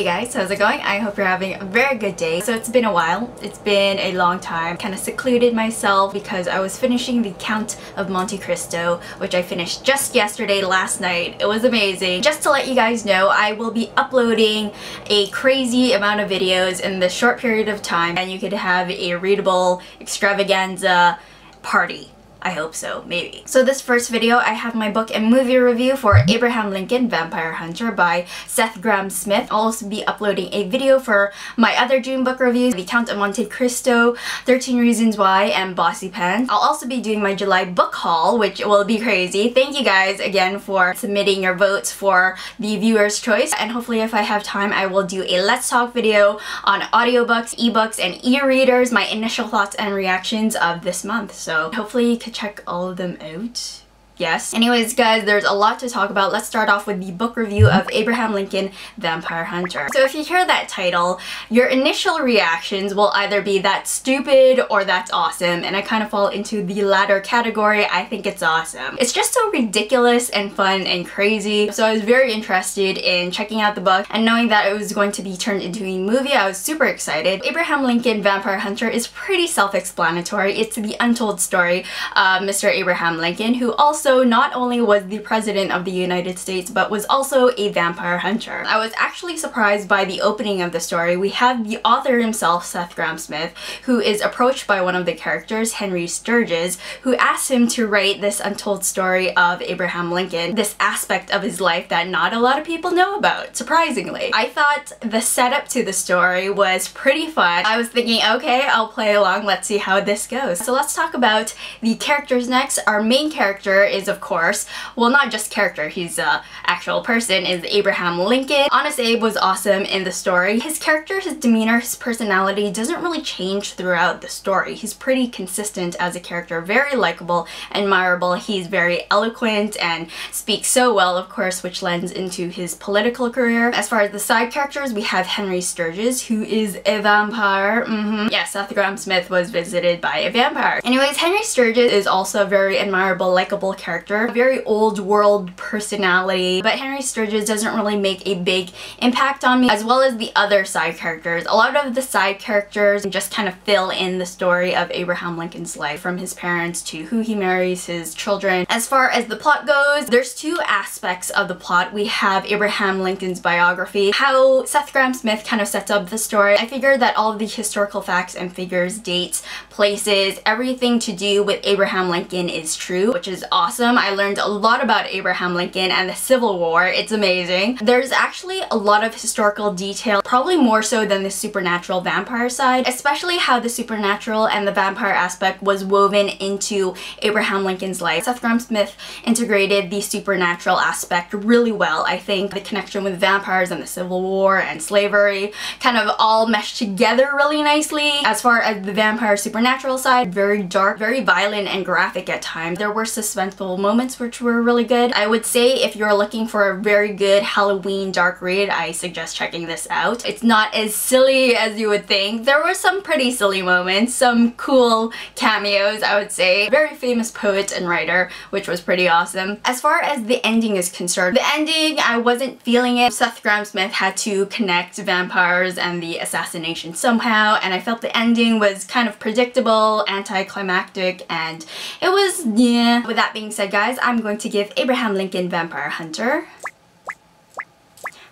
guys, how's it going? I hope you're having a very good day. So it's been a while. It's been a long time. Kind of secluded myself because I was finishing the Count of Monte Cristo, which I finished just yesterday, last night. It was amazing. Just to let you guys know, I will be uploading a crazy amount of videos in this short period of time, and you could have a readable extravaganza party. I hope so, maybe. So this first video, I have my book and movie review for Abraham Lincoln, Vampire Hunter by Seth Grahame-Smith. I'll also be uploading a video for my other June book reviews, The Count of Monte Cristo, 13 Reasons Why, and Bossy Pants. I'll also be doing my July book haul, which will be crazy. Thank you guys again for submitting your votes for the viewer's choice. And hopefully if I have time, I will do a Let's Talk video on audiobooks, ebooks, and e-readers, my initial thoughts and reactions of this month. So hopefully you could check all of them out. Yes. Anyways, guys, there's a lot to talk about. Let's start off with the book review of Abraham Lincoln, Vampire Hunter. So if you hear that title, your initial reactions will either be that's stupid or that's awesome, and I kind of fall into the latter category. I think it's awesome. It's just so ridiculous and fun and crazy. So I was very interested in checking out the book, and knowing that it was going to be turned into a movie, I was super excited. Abraham Lincoln, Vampire Hunter is pretty self-explanatory. It's the untold story of Mr. Abraham Lincoln, who also not only was the president of the United States, but was also a vampire hunter. I was actually surprised by the opening of the story. We have the author himself, Seth Grahame-Smith, who is approached by one of the characters, Henry Sturgis, who asks him to write this untold story of Abraham Lincoln, this aspect of his life that not a lot of people know about, surprisingly. I thought the setup to the story was pretty fun. I was thinking, okay, I'll play along, let's see how this goes. So let's talk about the characters next. Our main character is, of course, well, not just character, he's a actual person, is Abraham Lincoln. Honest Abe was awesome in the story. His character, his demeanor, his personality doesn't really change throughout the story. He's pretty consistent as a character, very likable, admirable. He's very eloquent and speaks so well, of course, which lends into his political career. As far as the side characters, we have Henry Sturgis, who is a vampire. Yeah, Seth Grahame-Smith was visited by a vampire. Anyways, Henry Sturgis is also a very admirable, likable character, a very old world personality, but Henry Sturgis doesn't really make a big impact on me, as well as the other side characters. A lot of the side characters just kind of fill in the story of Abraham Lincoln's life, from his parents to who he marries, his children. As far as the plot goes, there's two aspects of the plot. We have Abraham Lincoln's biography, how Seth Grahame-Smith kind of sets up the story. I figured that all of the historical facts and figures, dates, places, everything to do with Abraham Lincoln is true, which is awesome. I learned a lot about Abraham Lincoln and the Civil War. It's amazing. There's actually a lot of historical detail, probably more so than the supernatural vampire side, especially how the supernatural and the vampire aspect was woven into Abraham Lincoln's life. Seth Grahame-Smith integrated the supernatural aspect really well. I think the connection with vampires and the Civil War and slavery kind of all meshed together really nicely. As far as the vampire supernatural side, very dark, very violent and graphic at times. There were suspenseful moments which were really good. I would say if you're looking for a very good Halloween dark read, I suggest checking this out. It's not as silly as you would think. There were some pretty silly moments, some cool cameos, I would say. Very famous poet and writer, which was pretty awesome. As far as the ending is concerned, the ending, I wasn't feeling it. Seth Grahame-Smith had to connect vampires and the assassination somehow, and I felt the ending was kind of predictable, anticlimactic, and it was, yeah. With that being said, guys, I'm going to give Abraham Lincoln, Vampire Hunter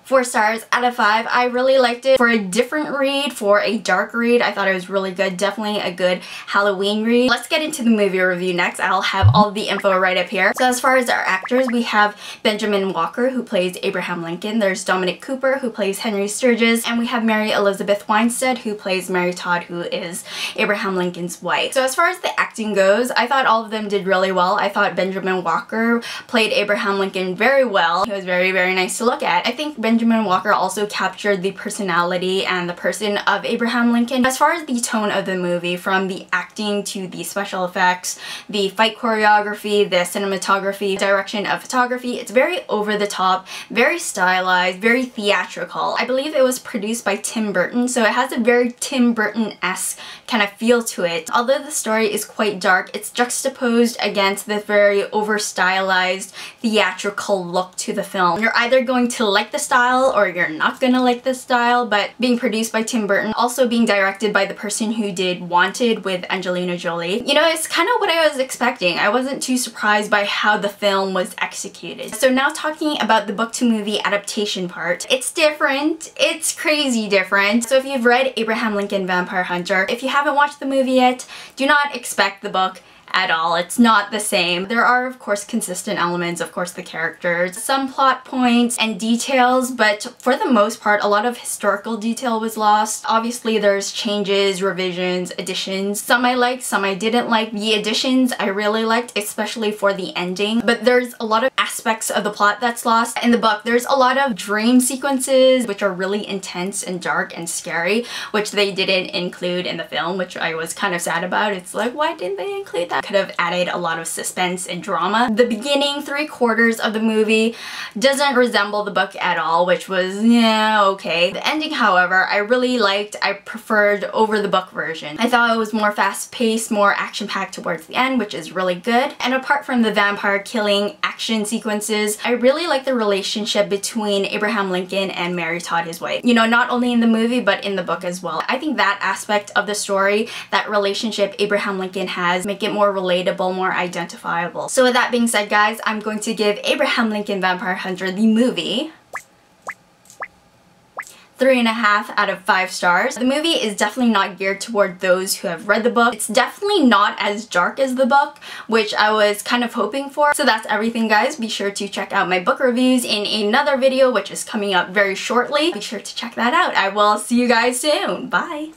4 stars out of 5. I really liked it. For a different read, for a dark read, I thought it was really good. Definitely a good Halloween read. Let's get into the movie review next. I'll have all the info right up here. So as far as our actors, we have Benjamin Walker, who plays Abraham Lincoln. There's Dominic Cooper, who plays Henry Sturgis. And we have Mary Elizabeth Winstead, who plays Mary Todd, who is Abraham Lincoln's wife. So as far as the acting goes, I thought all of them did really well. I thought Benjamin Walker played Abraham Lincoln very well. He was very, very nice to look at. I think Benjamin Walker also captured the personality and the person of Abraham Lincoln. As far as the tone of the movie, from the acting to the special effects, the fight choreography, the cinematography, direction of photography, it's very over the top, very stylized, very theatrical. I believe it was produced by Tim Burton, so it has a very Tim Burton-esque kind of feel to it. Although the story is quite dark, it's juxtaposed against the very over-stylized theatrical look to the film. You're either going to like the style style or you're not gonna like this style, but being produced by Tim Burton, also being directed by the person who did Wanted with Angelina Jolie, you know, it's kind of what I was expecting. I wasn't too surprised by how the film was executed. So now talking about the book to movie adaptation part, it's different. It's crazy different. So if you've read Abraham Lincoln Vampire Hunter, if you haven't watched the movie yet, do not expect the book at all. It's not the same. There are, of course, consistent elements, of course, the characters, some plot points and details, but for the most part, a lot of historical detail was lost. Obviously, there's changes, revisions, additions. Some I liked, some I didn't like. The additions I really liked, especially for the ending, but there's a lot of aspects of the plot that's lost. In the book, there's a lot of dream sequences, which are really intense and dark and scary, which they didn't include in the film, which I was kind of sad about. It's like, why didn't they include that? Could have added a lot of suspense and drama. The beginning 3/4 of the movie doesn't resemble the book at all, which was, yeah, okay. The ending, however, I really liked. I preferred over the book version. I thought it was more fast-paced, more action-packed towards the end, which is really good. And apart from the vampire killing action sequences, I really like the relationship between Abraham Lincoln and Mary Todd, his wife. You know, not only in the movie, but in the book as well. I think that aspect of the story, that relationship Abraham Lincoln has, make it more relatable, more identifiable. So with that being said, guys, I'm going to give Abraham Lincoln Vampire Hunter, the movie, 3.5 out of 5 stars. The movie is definitely not geared toward those who have read the book. It's definitely not as dark as the book, which I was kind of hoping for. So that's everything, guys. Be sure to check out my book reviews in another video, which is coming up very shortly. Be sure to check that out. I will see you guys soon. Bye!